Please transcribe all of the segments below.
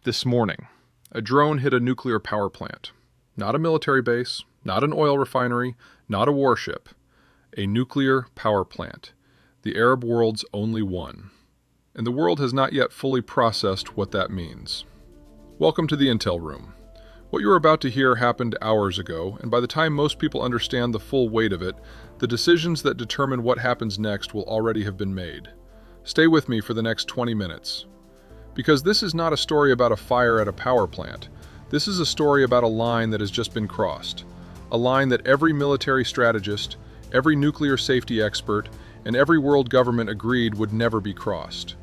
This morning, a drone hit a nuclear power plant. Not a military base, not an oil refinery, not a warship. A nuclear power plant, the Arab world's only one. And the world has not yet fully processed what that means. Welcome to the Intel Room. What you're about to hear happened hours ago, and by the time most people understand the full weight of it, the decisions that determine what happens next will already have been made. Stay with me for the next 20 minutes. Because this is not a story about a fire at a power plant. This is a story about a line that has just been crossed. A line that every military strategist, every nuclear safety expert, and every world government agreed would never be crossed.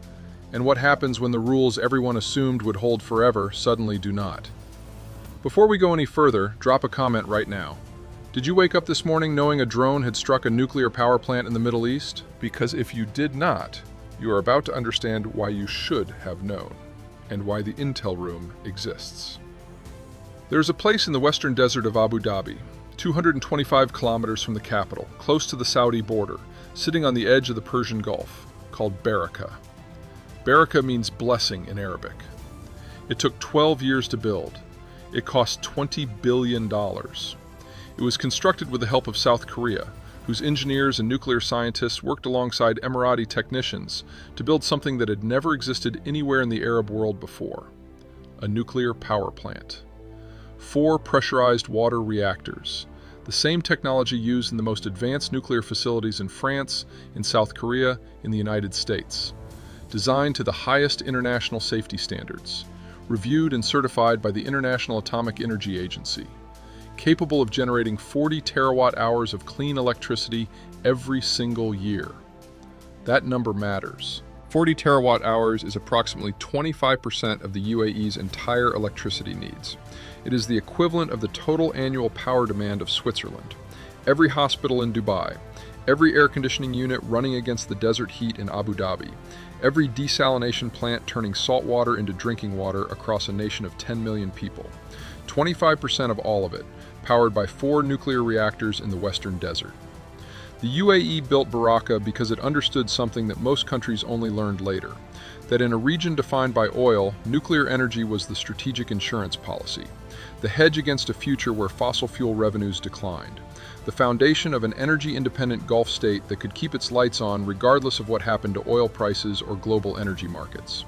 And what happens when the rules everyone assumed would hold forever suddenly do not? Before we go any further, drop a comment right now. Did you wake up this morning knowing a drone had struck a nuclear power plant in the Middle East? Because if you did not, you are about to understand why you should have known, and why the Intel Room exists. There is a place in the western desert of Abu Dhabi, 225 kilometers from the capital, close to the Saudi border, sitting on the edge of the Persian Gulf, called Barakah. Barakah means blessing in Arabic. It took 12 years to build. It cost $20 billion. It was constructed with the help of South Korea, whose engineers and nuclear scientists worked alongside Emirati technicians to build something that had never existed anywhere in the Arab world before: a nuclear power plant. 4 pressurized water reactors, the same technology used in the most advanced nuclear facilities in France, in South Korea, in the United States. Designed to the highest international safety standards, reviewed and certified by the International Atomic Energy Agency. Capable of generating 40 terawatt-hours of clean electricity every single year. That number matters. 40 terawatt-hours is approximately 25% of the UAE's entire electricity needs. It is the equivalent of the total annual power demand of Switzerland, every hospital in Dubai, every air conditioning unit running against the desert heat in Abu Dhabi, every desalination plant turning salt water into drinking water across a nation of 10 million people. 25% of all of it, powered by 4 nuclear reactors in the western desert. The UAE built Barakah because it understood something that most countries only learned later, that in a region defined by oil, nuclear energy was the strategic insurance policy, the hedge against a future where fossil fuel revenues declined, the foundation of an energy-independent Gulf state that could keep its lights on regardless of what happened to oil prices or global energy markets.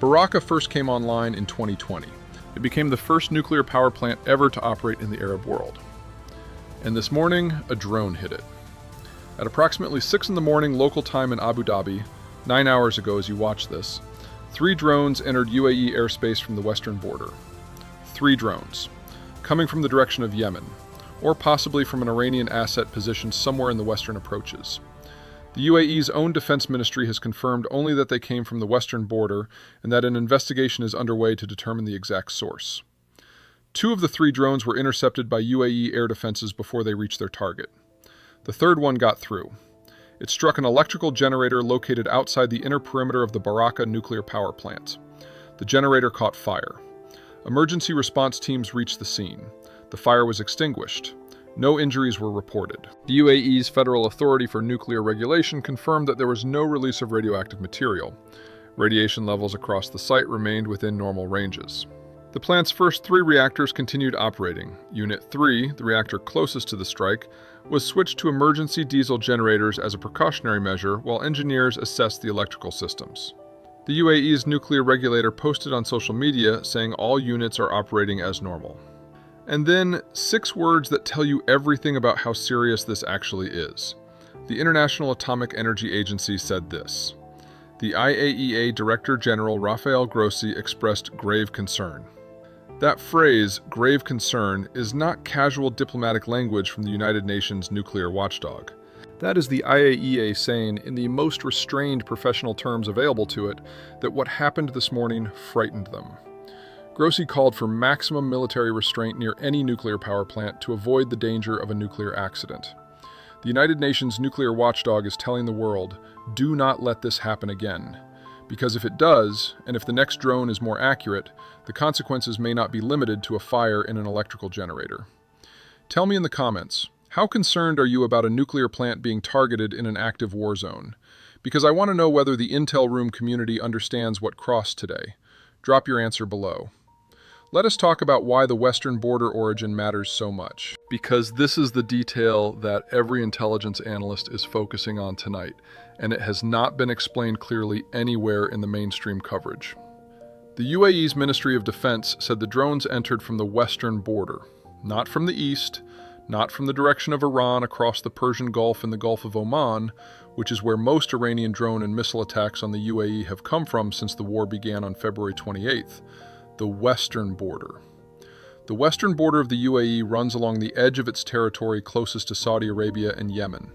Barakah first came online in 2020. It became the first nuclear power plant ever to operate in the Arab world. And this morning, a drone hit it. At approximately 6 in the morning local time in Abu Dhabi, 9 hours ago as you watch this, 3 drones entered UAE airspace from the western border. 3 drones, coming from the direction of Yemen, or possibly from an Iranian asset positioned somewhere in the western approaches. The UAE's own defense ministry has confirmed only that they came from the western border and that an investigation is underway to determine the exact source. 2 of the 3 drones were intercepted by UAE air defenses before they reached their target. The third one got through. It struck an electrical generator located outside the inner perimeter of the Barakah nuclear power plant. The generator caught fire. Emergency response teams reached the scene. The fire was extinguished. No injuries were reported. The UAE's Federal Authority for Nuclear Regulation confirmed that there was no release of radioactive material. Radiation levels across the site remained within normal ranges. The plant's first 3 reactors continued operating. Unit 3, the reactor closest to the strike, was switched to emergency diesel generators as a precautionary measure while engineers assessed the electrical systems. The UAE's nuclear regulator posted on social media saying all units are operating as normal. And then 6 words that tell you everything about how serious this actually is. The International Atomic Energy Agency said this. The IAEA Director General Rafael Grossi expressed grave concern. That phrase, grave concern, is not casual diplomatic language from the United Nations nuclear watchdog. That is the IAEA saying, in the most restrained professional terms available to it, that what happened this morning frightened them. Grossi called for maximum military restraint near any nuclear power plant to avoid the danger of a nuclear accident. The United Nations nuclear watchdog is telling the world, do not let this happen again. Because if it does, and if the next drone is more accurate, the consequences may not be limited to a fire in an electrical generator. Tell me in the comments, how concerned are you about a nuclear plant being targeted in an active war zone? Because I want to know whether the Intel Room community understands what crossed today. Drop your answer below. Let us talk about why the western border origin matters so much. Because this is the detail that every intelligence analyst is focusing on tonight, and it has not been explained clearly anywhere in the mainstream coverage. The UAE's Ministry of Defense said the drones entered from the western border, not from the east, not from the direction of Iran across the Persian Gulf and the Gulf of Oman, which is where most Iranian drone and missile attacks on the UAE have come from since the war began on February 28th. The western border. The western border of the UAE runs along the edge of its territory closest to Saudi Arabia and Yemen.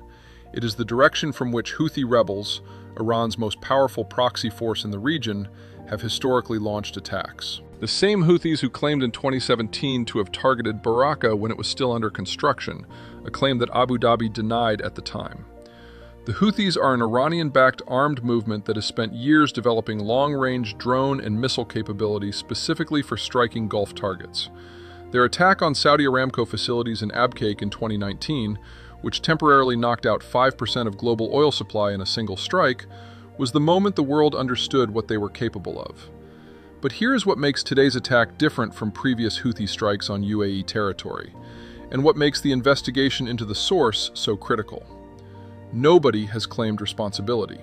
It is the direction from which Houthi rebels, Iran's most powerful proxy force in the region, have historically launched attacks. The same Houthis who claimed in 2017 to have targeted Barakah when it was still under construction, a claim that Abu Dhabi denied at the time. The Houthis are an Iranian-backed armed movement that has spent years developing long-range drone and missile capabilities specifically for striking Gulf targets. Their attack on Saudi Aramco facilities in Abqaiq in 2019, which temporarily knocked out 5% of global oil supply in a single strike, was the moment the world understood what they were capable of. But here's what makes today's attack different from previous Houthi strikes on UAE territory, and what makes the investigation into the source so critical. Nobody has claimed responsibility.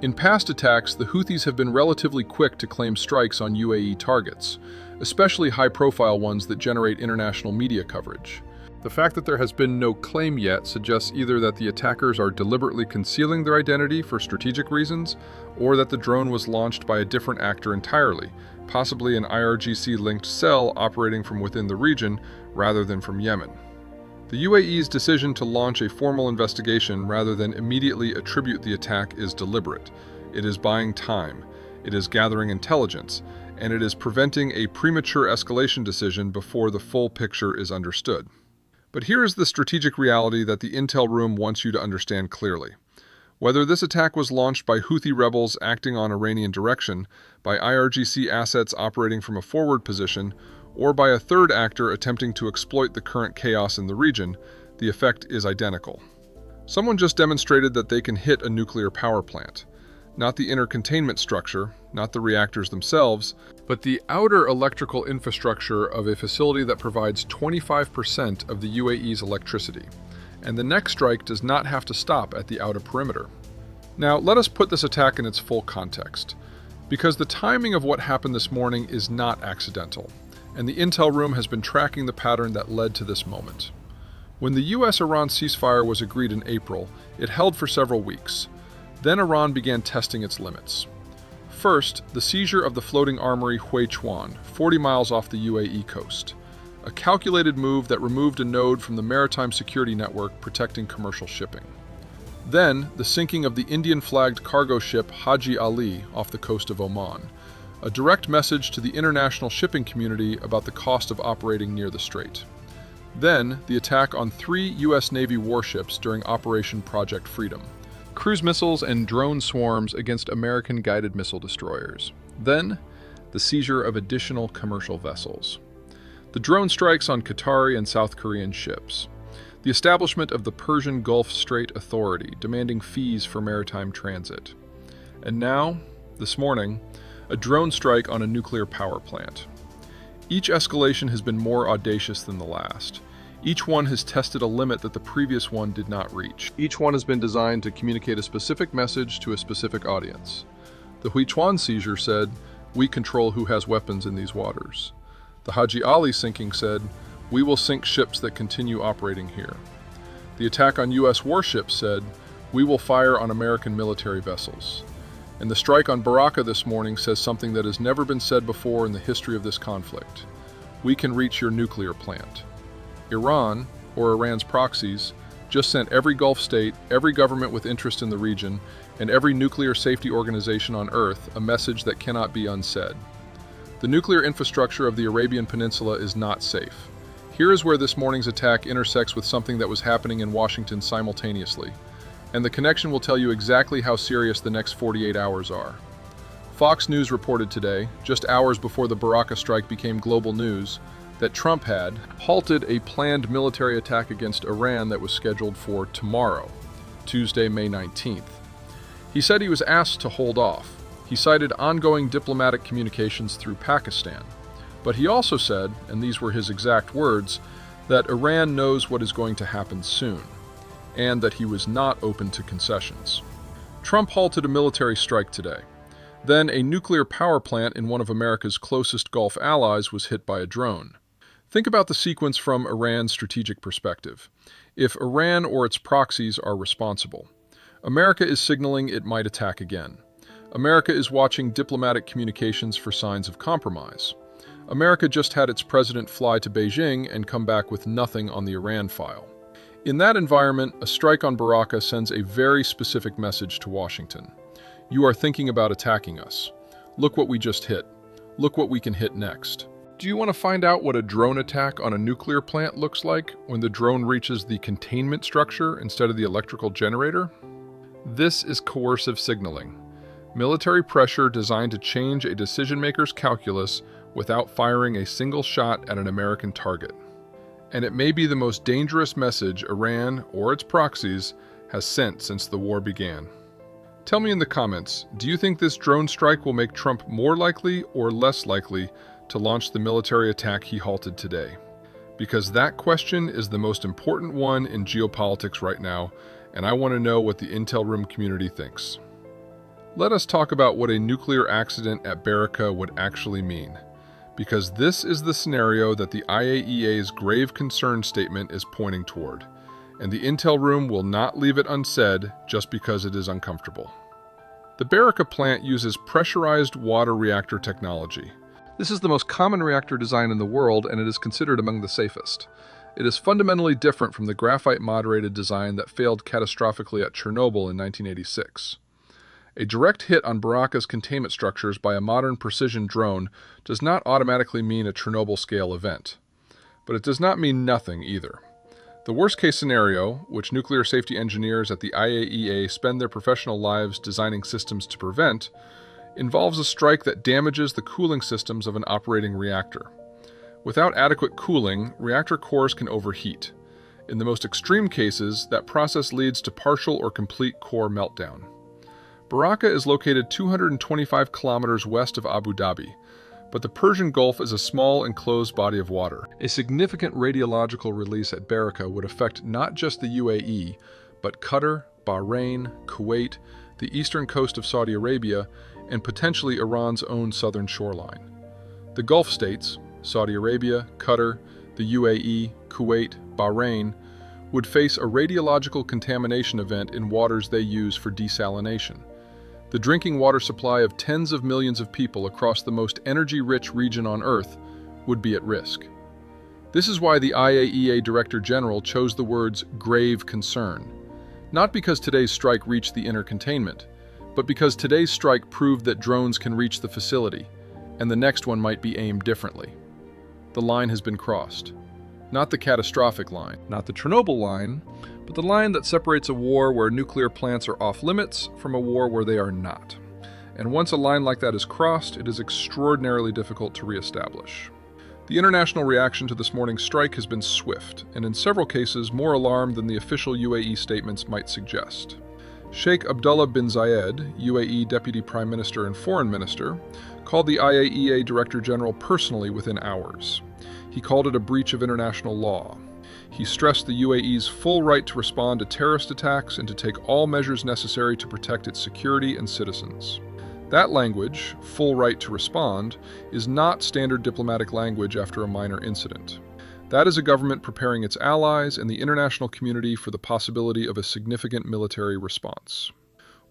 In past attacks, the Houthis have been relatively quick to claim strikes on UAE targets, especially high-profile ones that generate international media coverage. The fact that there has been no claim yet suggests either that the attackers are deliberately concealing their identity for strategic reasons, or that the drone was launched by a different actor entirely, possibly an IRGC-linked cell operating from within the region rather than from Yemen. The UAE's decision to launch a formal investigation rather than immediately attribute the attack is deliberate. It is buying time, it is gathering intelligence, and it is preventing a premature escalation decision before the full picture is understood. But here is the strategic reality that the intel room wants you to understand clearly. Whether this attack was launched by Houthi rebels acting on Iranian direction, by IRGC assets operating from a forward position, or by a third actor attempting to exploit the current chaos in the region, the effect is identical. Someone just demonstrated that they can hit a nuclear power plant. Not the inner containment structure, not the reactors themselves, but the outer electrical infrastructure of a facility that provides 25% of the UAE's electricity. And the next strike does not have to stop at the outer perimeter. Now, let us put this attack in its full context, because the timing of what happened this morning is not accidental, and the intel room has been tracking the pattern that led to this moment. When the US-Iran ceasefire was agreed in April, it held for several weeks. Then Iran began testing its limits. First, the seizure of the floating armory Huichuan, 40 miles off the UAE coast, a calculated move that removed a node from the maritime security network protecting commercial shipping. Then, the sinking of the Indian-flagged cargo ship Haji Ali off the coast of Oman, a direct message to the international shipping community about the cost of operating near the strait. Then, the attack on 3 U.S. Navy warships during Operation Project Freedom, cruise missiles and drone swarms against American guided missile destroyers. Then, the seizure of additional commercial vessels. The drone strikes on Qatari and South Korean ships. The establishment of the Persian Gulf Strait Authority, demanding fees for maritime transit. And now, this morning, a drone strike on a nuclear power plant. Each escalation has been more audacious than the last. Each one has tested a limit that the previous one did not reach. Each one has been designed to communicate a specific message to a specific audience. The Huichuan seizure said, "We control who has weapons in these waters." The Haji Ali sinking said, "We will sink ships that continue operating here." The attack on U.S. warships said, "We will fire on American military vessels." And the strike on Barakah this morning says something that has never been said before in the history of this conflict. "We can reach your nuclear plant." Iran, or Iran's proxies, just sent every Gulf state, every government with interest in the region, and every nuclear safety organization on Earth a message that cannot be unsaid. The nuclear infrastructure of the Arabian Peninsula is not safe. Here is where this morning's attack intersects with something that was happening in Washington simultaneously, and the connection will tell you exactly how serious the next 48 hours are. Fox News reported today, just hours before the Barakah strike became global news, that Trump had halted a planned military attack against Iran that was scheduled for tomorrow, Tuesday, May 19th. He said he was asked to hold off. He cited ongoing diplomatic communications through Pakistan. But he also said, and these were his exact words, that Iran knows what is going to happen soon, and that he was not open to concessions. Trump halted a military strike today. Then a nuclear power plant in one of America's closest Gulf allies was hit by a drone. Think about the sequence from Iran's strategic perspective. If Iran or its proxies are responsible, America is signaling it might attack again. America is watching diplomatic communications for signs of compromise. America just had its president fly to Beijing and come back with nothing on the Iran file. In that environment, a strike on Barakah sends a very specific message to Washington. You are thinking about attacking us. Look what we just hit. Look what we can hit next. Do you want to find out what a drone attack on a nuclear plant looks like when the drone reaches the containment structure instead of the electrical generator? This is coercive signaling. Military pressure designed to change a decision-maker's calculus without firing a single shot at an American target. And it may be the most dangerous message Iran, or its proxies, has sent since the war began. Tell me in the comments, do you think this drone strike will make Trump more likely or less likely to launch the military attack he halted today? Because that question is the most important one in geopolitics right now, and I want to know what the Intel Room community thinks. Let us talk about what a nuclear accident at Barakah would actually mean, because this is the scenario that the IAEA's grave concern statement is pointing toward, and the Intel Room will not leave it unsaid just because it is uncomfortable. The Barakah plant uses pressurized water reactor technology. This is the most common reactor design in the world, and it is considered among the safest. It is fundamentally different from the graphite-moderated design that failed catastrophically at Chernobyl in 1986. A direct hit on Barakah's containment structures by a modern precision drone does not automatically mean a Chernobyl-scale event. But it does not mean nothing either. The worst-case scenario, which nuclear safety engineers at the IAEA spend their professional lives designing systems to prevent, involves a strike that damages the cooling systems of an operating reactor. Without adequate cooling, reactor cores can overheat. In the most extreme cases, that process leads to partial or complete core meltdown. Barakah is located 225 kilometers west of Abu Dhabi, but the Persian Gulf is a small enclosed body of water. A significant radiological release at Barakah would affect not just the UAE, but Qatar, Bahrain, Kuwait, the eastern coast of Saudi Arabia, and potentially Iran's own southern shoreline. The Gulf states, Saudi Arabia, Qatar, the UAE, Kuwait, Bahrain, would face a radiological contamination event in waters they use for desalination. The drinking water supply of tens of millions of people across the most energy-rich region on Earth would be at risk. This is why the IAEA Director General chose the words grave concern, not because today's strike reached the inner containment, but because today's strike proved that drones can reach the facility, and the next one might be aimed differently. The line has been crossed. Not the catastrophic line, not the Chernobyl line, but the line that separates a war where nuclear plants are off limits from a war where they are not. And once a line like that is crossed, it is extraordinarily difficult to reestablish. The international reaction to this morning's strike has been swift, and in several cases more alarmed than the official UAE statements might suggest. Sheikh Abdullah bin Zayed, UAE Deputy Prime Minister and Foreign Minister, called the IAEA Director General personally within hours. He called it a breach of international law. He stressed the UAE's full right to respond to terrorist attacks and to take all measures necessary to protect its security and citizens. That language, full right to respond, is not standard diplomatic language after a minor incident. That is a government preparing its allies and the international community for the possibility of a significant military response.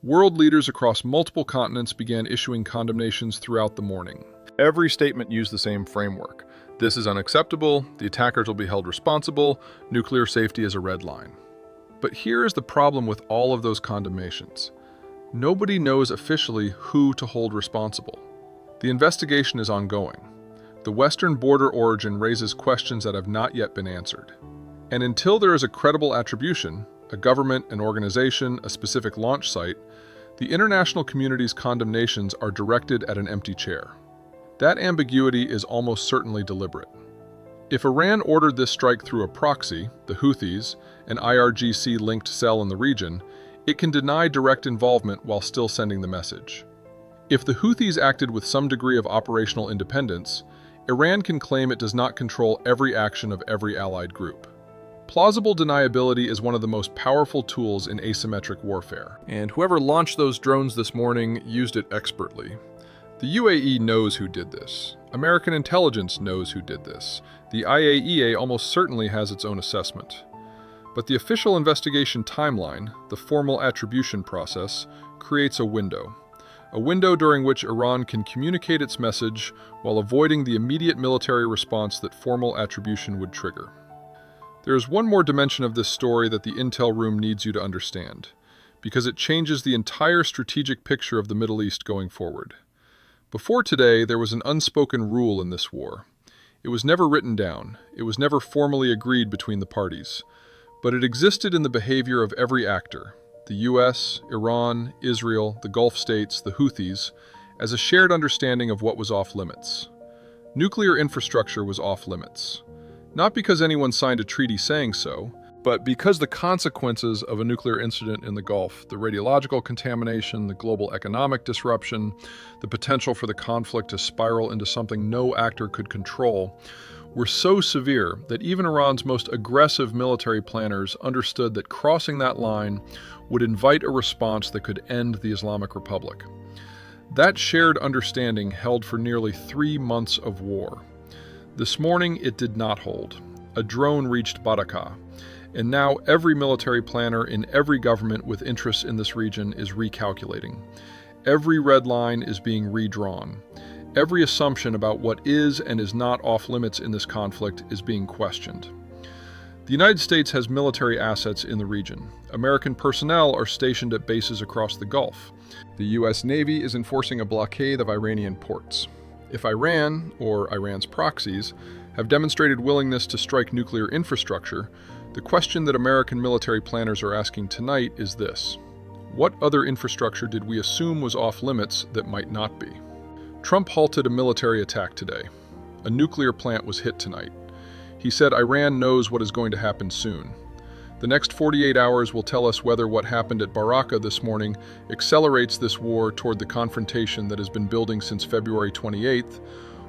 World leaders across multiple continents began issuing condemnations throughout the morning. Every statement used the same framework. This is unacceptable, the attackers will be held responsible, nuclear safety is a red line. But here is the problem with all of those condemnations. Nobody knows officially who to hold responsible. The investigation is ongoing. The Western border origin raises questions that have not yet been answered. And until there is a credible attribution, a government, an organization, a specific launch site, the international community's condemnations are directed at an empty chair. That ambiguity is almost certainly deliberate. If Iran ordered this strike through a proxy, the Houthis, an IRGC-linked cell in the region, it can deny direct involvement while still sending the message. If the Houthis acted with some degree of operational independence, Iran can claim it does not control every action of every allied group. Plausible deniability is one of the most powerful tools in asymmetric warfare, and whoever launched those drones this morning used it expertly. The UAE knows who did this. American intelligence knows who did this. The IAEA almost certainly has its own assessment. But the official investigation timeline, the formal attribution process, creates a window during which Iran can communicate its message while avoiding the immediate military response that formal attribution would trigger. There is one more dimension of this story that the intel room needs you to understand, because it changes the entire strategic picture of the Middle East going forward. Before today, there was an unspoken rule in this war. It was never written down, it was never formally agreed between the parties, but it existed in the behavior of every actor, the US, Iran, Israel, the Gulf states, the Houthis, as a shared understanding of what was off limits. Nuclear infrastructure was off limits. Not because anyone signed a treaty saying so, but because the consequences of a nuclear incident in the Gulf, the radiological contamination, the global economic disruption, the potential for the conflict to spiral into something no actor could control, were so severe that even Iran's most aggressive military planners understood that crossing that line would invite a response that could end the Islamic Republic. That shared understanding held for nearly 3 months of war. This morning, it did not hold. A drone reached Barakah, and now every military planner in every government with interests in this region is recalculating. Every red line is being redrawn. Every assumption about what is and is not off limits in this conflict is being questioned. The United States has military assets in the region. American personnel are stationed at bases across the Gulf. The U.S. Navy is enforcing a blockade of Iranian ports. If Iran, or Iran's proxies, have demonstrated willingness to strike nuclear infrastructure, the question that American military planners are asking tonight is this: what other infrastructure did we assume was off limits that might not be? Trump halted a military attack today. A nuclear plant was hit tonight. He said Iran knows what is going to happen soon. The next 48 hours will tell us whether what happened at Barakah this morning accelerates this war toward the confrontation that has been building since February 28th,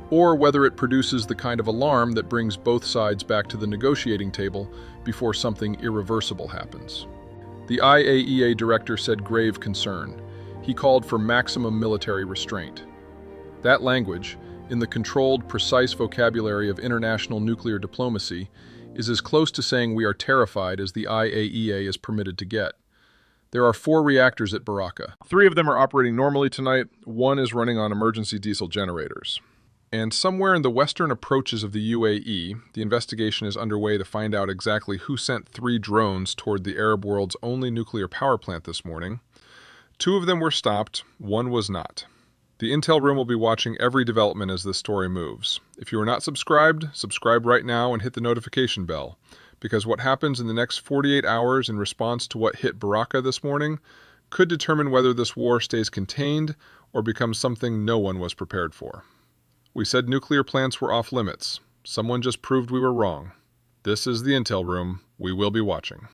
or whether it produces the kind of alarm that brings both sides back to the negotiating table before something irreversible happens. The IAEA director said grave concern. He called for maximum military restraint. That language, in the controlled, precise vocabulary of international nuclear diplomacy, is as close to saying we are terrified as the IAEA is permitted to get. There are 4 reactors at Barakah. 3 of them are operating normally tonight. 1 is running on emergency diesel generators. And somewhere in the western approaches of the UAE, the investigation is underway to find out exactly who sent 3 drones toward the Arab world's only nuclear power plant this morning. 2 of them were stopped, 1 was not. The Intel Room will be watching every development as this story moves. If you are not subscribed, subscribe right now and hit the notification bell, because what happens in the next 48 hours in response to what hit Barakah this morning could determine whether this war stays contained or becomes something no one was prepared for. We said nuclear plants were off limits. Someone just proved we were wrong. This is the Intel Room. We will be watching.